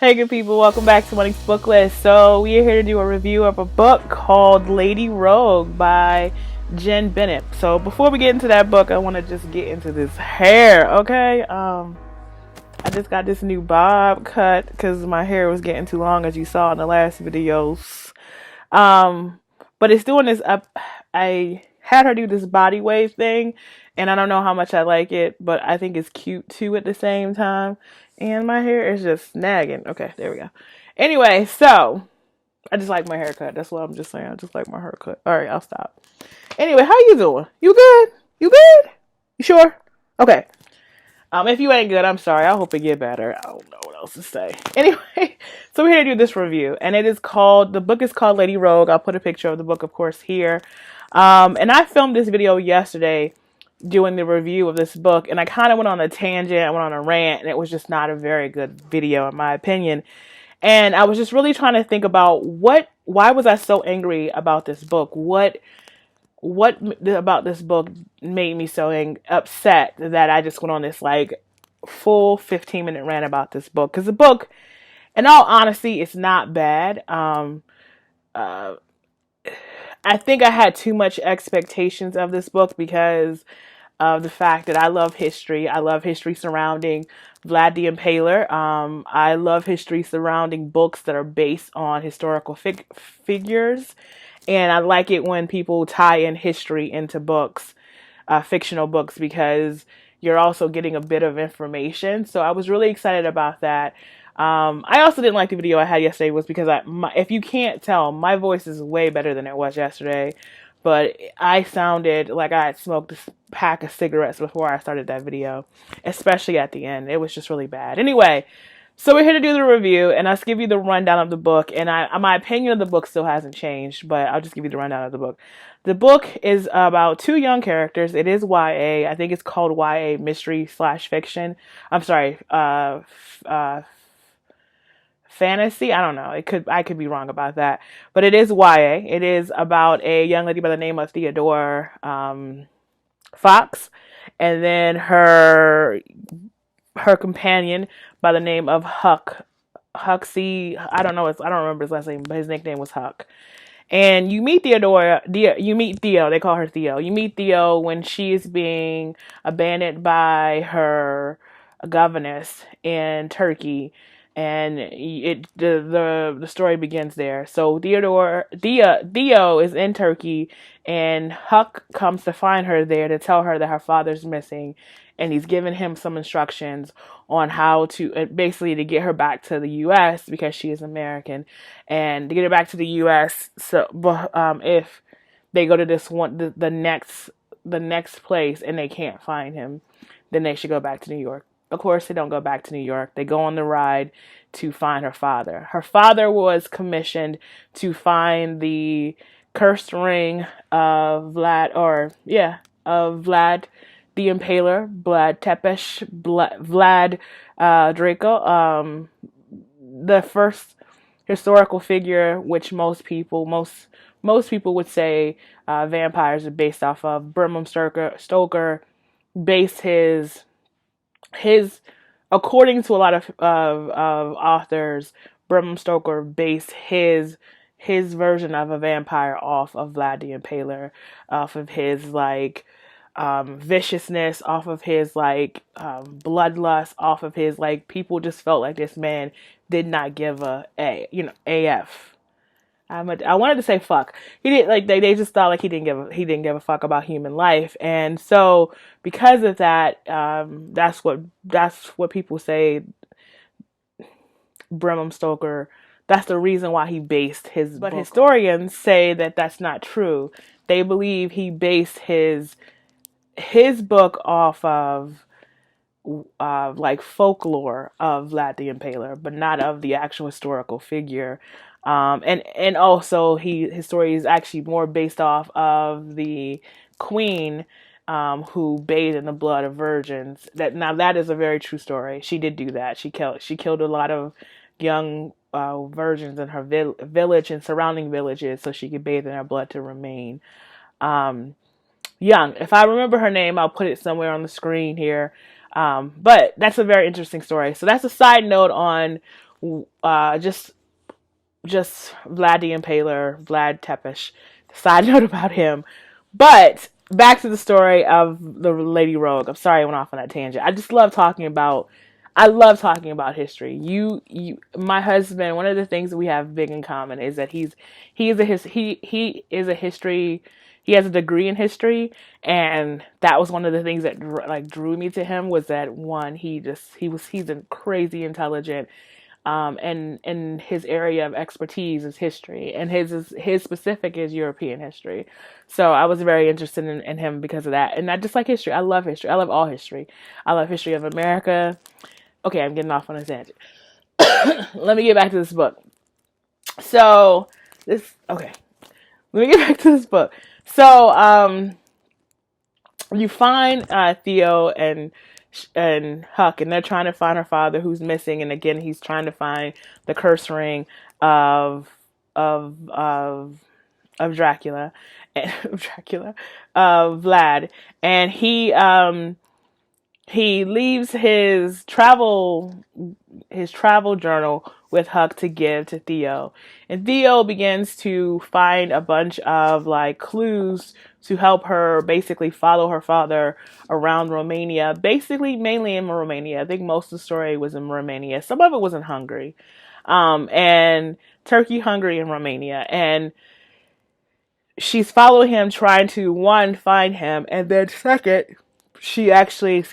Hey good people, welcome back to Money's Book List. So we are here to do a review of a book called Lady Rogue by Jen Bennett. So before we get into that book, I want to just get into this hair, okay? I just got this new bob cut because my hair was getting too long, as you saw in the last videos. But it's doing this up. I had her do this body wave thing, and I don't know how much I like it, but I think it's cute too at the same time. And my hair is just snagging. Okay, there we go. Anyway, so I just like my haircut. That's what I'm just saying. I just like my haircut. All right, I'll stop. Anyway, how you doing? You good? You good? You sure? Okay. If you ain't good, I'm sorry. I hope it get better. I don't know what else to say. Anyway, so we're here to do this review, and the book is called Lady Rogue. I'll put a picture of the book, of course, here. And I filmed this video yesterday doing the review of this book, and I kind of went on a tangent, I went on a rant, and it was just not a very good video in my opinion. And I was just really trying to think about why was I so angry about this book? What about this book made me so upset that I just went on this like full 15-minute rant about this book? Because the book, in all honesty, it's not bad. I think I had too much expectations of this book because of the fact that I love history. I love history surrounding Vlad the Impaler. I love history surrounding books that are based on historical figures. And I like it when people tie in history into books, fictional books, because you're also getting a bit of information. So I was really excited about that. I also didn't like the video I had yesterday was because if you can't tell, my voice is way better than it was yesterday. But I sounded like I had smoked a pack of cigarettes before I started that video, especially at the end. It was just really bad. Anyway, so we're here to do the review, and I'll give you the rundown of the book. And my opinion of the book still hasn't changed, but I'll just give you the rundown of the book. The book is about two young characters. It is YA. I think it's called YA mystery / fiction. I'm sorry, fantasy. I don't know. I could be wrong about that, but it is YA. It is about a young lady by the name of Theodore Fox, and then her companion by the name of Huxley. I don't remember his last name, but his nickname was Huck. And you meet Theo. They call her Theo. You meet Theo when she is being abandoned by her governess in Turkey, and the story begins there. So Theo is in Turkey, and Huck comes to find her there to tell her that her father's missing, and he's given him some instructions on how to basically to get her back to the U.S. because she is American, and to get her back to the U.S. So, if they go to the next place and they can't find him, then they should go back to New York. Of course, they don't go back to New York. They go on the ride to find her father. Her father was commissioned to find the cursed ring of Vlad the Impaler, Vlad Tepes, Vlad Draco, the first historical figure, which most people would say vampires are based off of. Bram Stoker based his according to a lot of authors, Bram Stoker based his version of a vampire off of Vlad the Impaler, off of his viciousness, off of his bloodlust, off of his people just felt like this man did not give AF. I wanted to say fuck. He didn't they just thought he didn't give a fuck about human life, and so because of that, that's what people say. Bram Stoker. That's the reason why he based his. But book. Historians say that that's not true. They believe he based his book off of folklore of Vlad the Impaler, but not of the actual historical figure. And also his story is actually more based off of the queen who bathed in the blood of virgins. That is a very true story. She did do that. She killed a lot of young virgins in her village and surrounding villages so she could bathe in her blood to remain young. If I remember her name, I'll put it somewhere on the screen here. But that's a very interesting story. So that's a side note on Just Vlad the Impaler, Vlad Tepish. Side note about him. But back to the story of the Lady Rogue. I'm sorry I went off on that tangent. I love talking about history. My husband. One of the things that we have big in common is that he is a history. He has a degree in history, and that was one of the things that drew me to him. Was that one? He's a crazy intelligent, and his area of expertise is history, and his specific is European history. So I was very interested in him because of that, and I just like history. I love history. I love all history. I love history of America. Okay, I'm getting off on a tangent. Let me get back to this book. So okay. Let me get back to this book. So you find Theo and Huck, and they're trying to find her father who's missing, and again he's trying to find the curse ring of of of of Dracula and of Vlad, and he leaves his travel journal with Huck to give to Theo. And Theo begins to find a bunch of like clues to help her basically follow her father around Romania. Basically mainly in Romania. I think most of the story was in Romania. Some of it was in Hungary. And Turkey, Hungary, and Romania. And she's following him trying to one, find him, and then second, she actually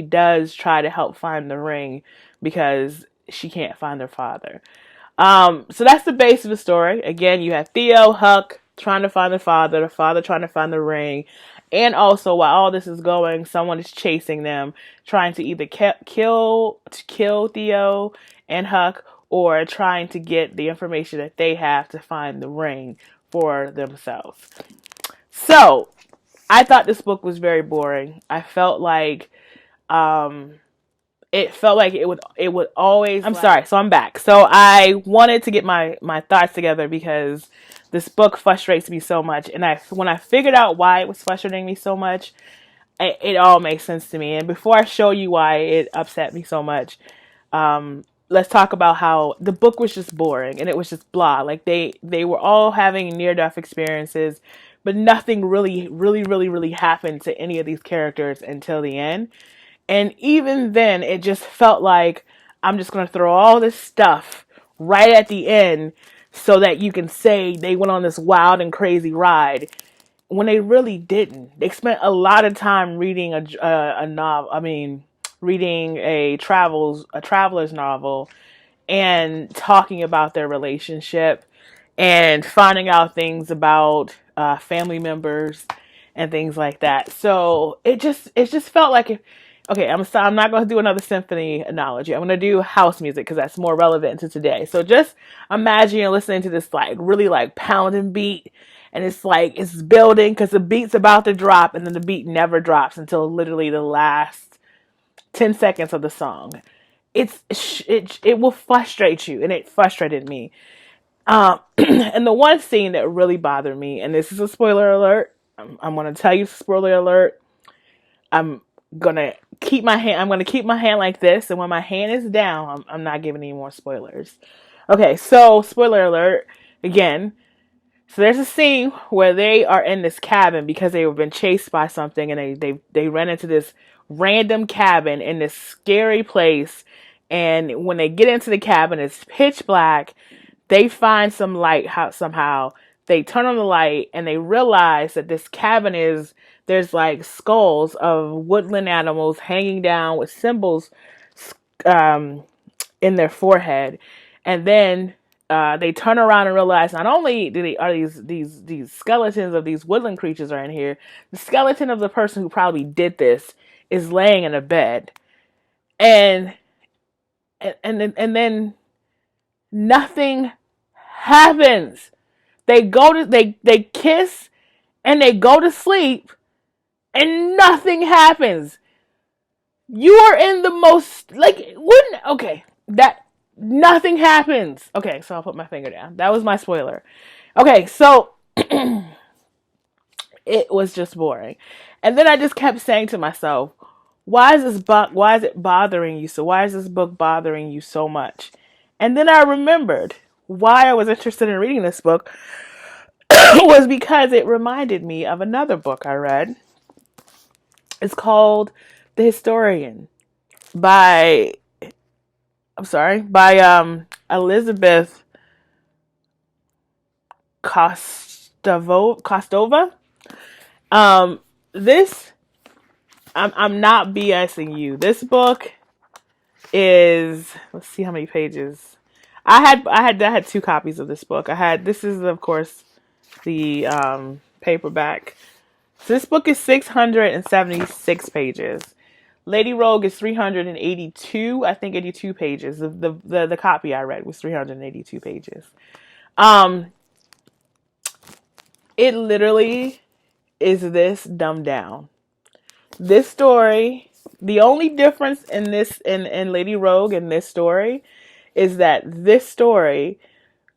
does try to help find the ring because she can't find her father. So that's the base of the story. Again, you have Theo, Huck trying to find the father trying to find the ring, and also while all this is going, someone is chasing them, trying to either kill Theo and Huck, or trying to get the information that they have to find the ring for themselves. So I thought this book was very boring. I felt like it would always. I'm sorry. So I'm back. So I wanted to get my thoughts together because this book frustrates me so much, and when I figured out why it was frustrating me so much, it all makes sense to me. And before I show you why it upset me so much, let's talk about how the book was just boring and it was just blah. Like they were all having near-death experiences, but nothing really happened to any of these characters until the end. And even then, it just felt like I'm just going to throw all this stuff right at the end so that you can say they went on this wild and crazy ride when they really didn't. They spent a lot of time reading a novel. I mean, reading a traveler's novel and talking about their relationship and finding out things about family members and things like that. So it just felt like okay, I'm not going to do another symphony analogy. I'm going to do house music because that's more relevant to today. So just imagine you're listening to this like really like pounding beat, and it's like it's building because the beat's about to drop, and then the beat never drops until literally the last 10 seconds of the song. It will frustrate you, and it frustrated me. And the one scene that really bothered me, and this is a spoiler alert. I'm going to tell you spoiler alert. I'm going to keep my hand like this, and when my hand is down, I'm not giving any more spoilers. Okay, so spoiler alert again. So there's a scene where they are in this cabin because they have been chased by something, and they ran into this random cabin in this scary place. And when they get into the cabin, it's pitch black. They find some light somehow. They turn on the light and they realize that this cabin there's like skulls of woodland animals hanging down with symbols in their forehead. And then they turn around and realize not only are these skeletons of these woodland creatures are in here, the skeleton of the person who probably did this is laying in a bed. And then nothing happens. They kiss and they go to sleep and nothing happens. You are in the most that nothing happens. Okay, so I'll put my finger down. That was my spoiler. Okay, so it was just boring. And then I just kept saying to myself, why is it bothering you? So why is this book bothering you so much? And then I remembered why I was interested in reading this book was because it reminded me of another book I read. It's called The Historian by Elizabeth Kostova. This I'm not BSing you. This book is, let's see how many pages. I had two copies of this book. This is of course the paperback. So this book is 676 pages. Lady Rogue is 382, I think 82 pages. The copy I read was 382 pages. It literally is this dumbed down. This story, the only difference in Lady Rogue in this story is that this story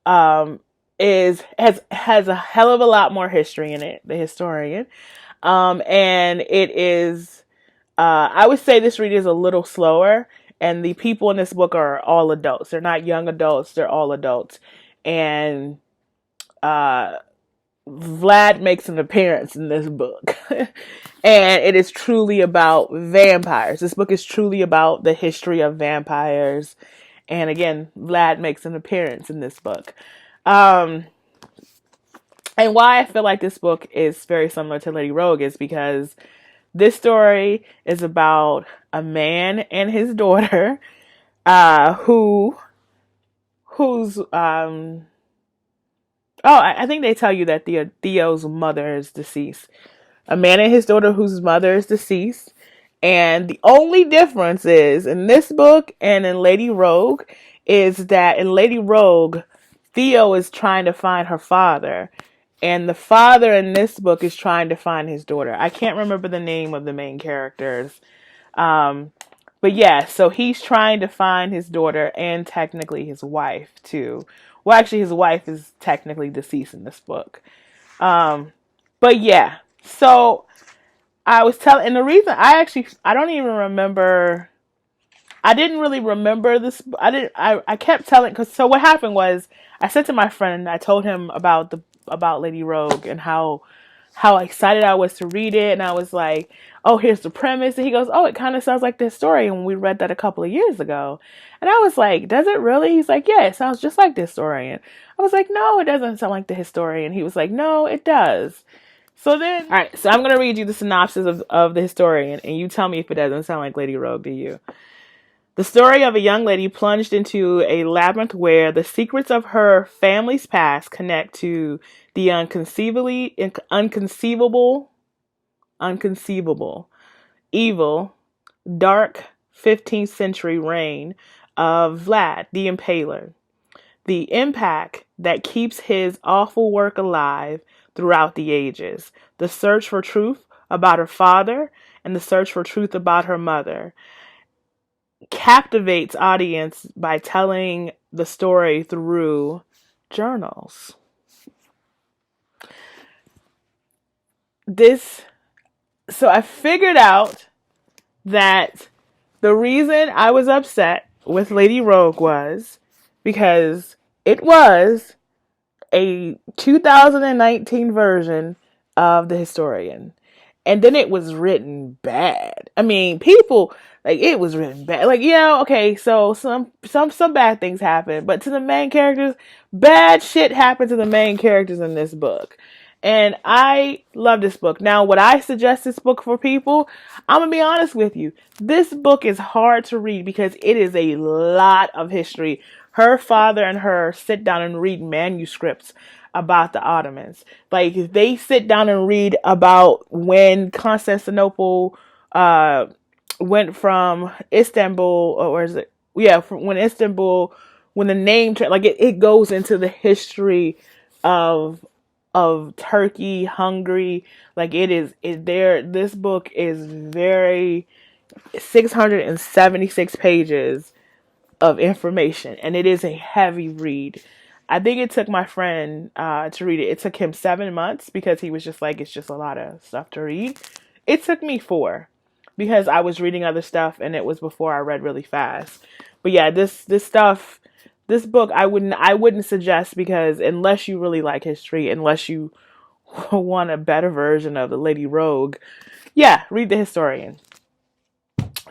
has a hell of a lot more history in it, The Historian. And it is I would say this read is a little slower, and the people in this book are all adults. They're not young adults, they're all adults. And Vlad makes an appearance in this book. And it is truly about vampires. This book is truly about the history of vampires. And again, Vlad makes an appearance in this book. And why I feel like this book is very similar to Lady Rogue is because this story is about a man and his daughter, I think they tell you that Theo's mother is deceased. A man and his daughter whose mother is deceased. And the only difference is in this book and in Lady Rogue is that in Lady Rogue, Theo is trying to find her father. And the father in this book is trying to find his daughter. I can't remember the name of the main characters. But yeah, so he's trying to find his daughter and technically his wife too. Well, actually his wife is technically deceased in this book. But yeah, so I was telling, and the reason I don't even remember, I didn't really remember this. I kept telling, so what happened was I said to my friend, I told him about Lady Rogue and how excited I was to read it. And I was like, oh, here's the premise. And he goes, oh, it kind of sounds like this story. And we read that a couple of years ago. And I was like, does it really? He's like, yeah, it sounds just like The Historian. I was like, no, it doesn't sound like The Historian. He was like, no, it does. So then, all right, so I'm going to read you the synopsis of The Historian. And you tell me if it doesn't sound like Lady Rogue to you. The story of a young lady plunged into a labyrinth where the secrets of her family's past connect to the unconceivable, evil, dark 15th century reign of Vlad the Impaler. The impact that keeps his awful work alive throughout the ages. The search for truth about her father and the search for truth about her mother captivates audience by telling the story through journals. So I figured out that the reason I was upset with Lady Rogue was because it was a 2019 version of The Historian. And then it was written bad. I mean, people, like, it was written bad. Like, yeah, okay, so some bad things happen, but to the main characters, bad shit happened to the main characters in this book. And I love this book. Now, would I suggest this book for people? I'm going to be honest with you. This book is hard to read because it is a lot of history. Her father and her sit down and read manuscripts about the Ottomans. Like, they sit down and read about when Constantinople went from Istanbul, or is it? Yeah, when Istanbul, when the name, like it goes into the history of Turkey, Hungary. Like this book is very 676 pages of information, and it is a heavy read. I think it took my friend to read it. It took him 7 months because he was just like, it's just a lot of stuff to read. It took me 4 because I was reading other stuff and it was before I read really fast. But yeah, this stuff, this book I wouldn't suggest, because unless you really like history, unless you want a better version of the Lady Rogue, yeah, read The Historian.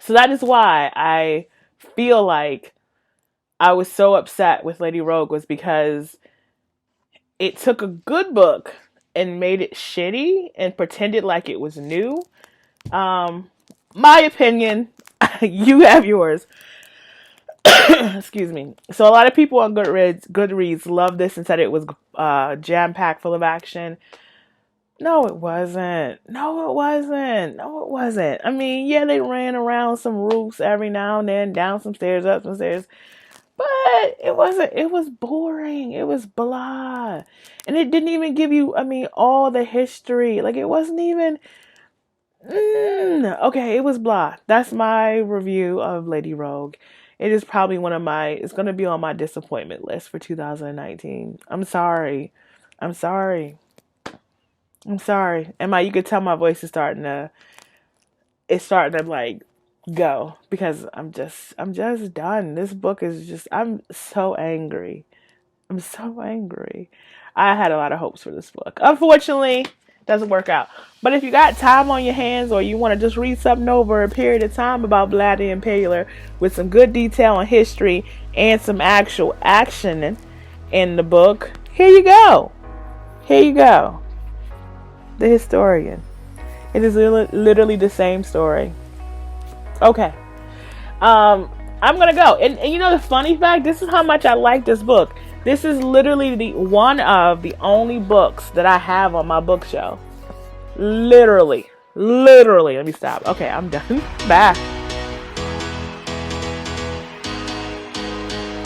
So that is why I feel like I was so upset with Lady Rogue, was because it took a good book and made it shitty and pretended like it was new. My opinion, you have yours. Excuse me. So a lot of people on Goodreads loved this and said it was jam-packed full of action. No, it wasn't. No, it wasn't. No, it wasn't. I mean, yeah, they ran around some roofs every now and then, down some stairs, up some stairs. But it wasn't, it was boring. It was blah. And it didn't even give you, I mean, all the history. Like, it wasn't even, okay, it was blah. That's my review of Lady Rogue. It is probably it's going to be on my disappointment list for 2019. I'm sorry. I'm sorry. I'm sorry. You could tell my voice is starting to like go, because I'm just done. This book is just, I'm so angry. I'm so angry. I had a lot of hopes for this book. Unfortunately, doesn't work out. But if you got time on your hands, or you want to just read something over a period of time about Vlad the Impaler with some good detail on history and some actual action in the book, here you go. Here you go. The Historian. It is literally the same story. Okay. I'm gonna go. And you know the funny fact, this is how much I like this book. This is literally one of the only books that I have on my bookshelf. Literally. Let me stop. Okay, I'm done. Bye.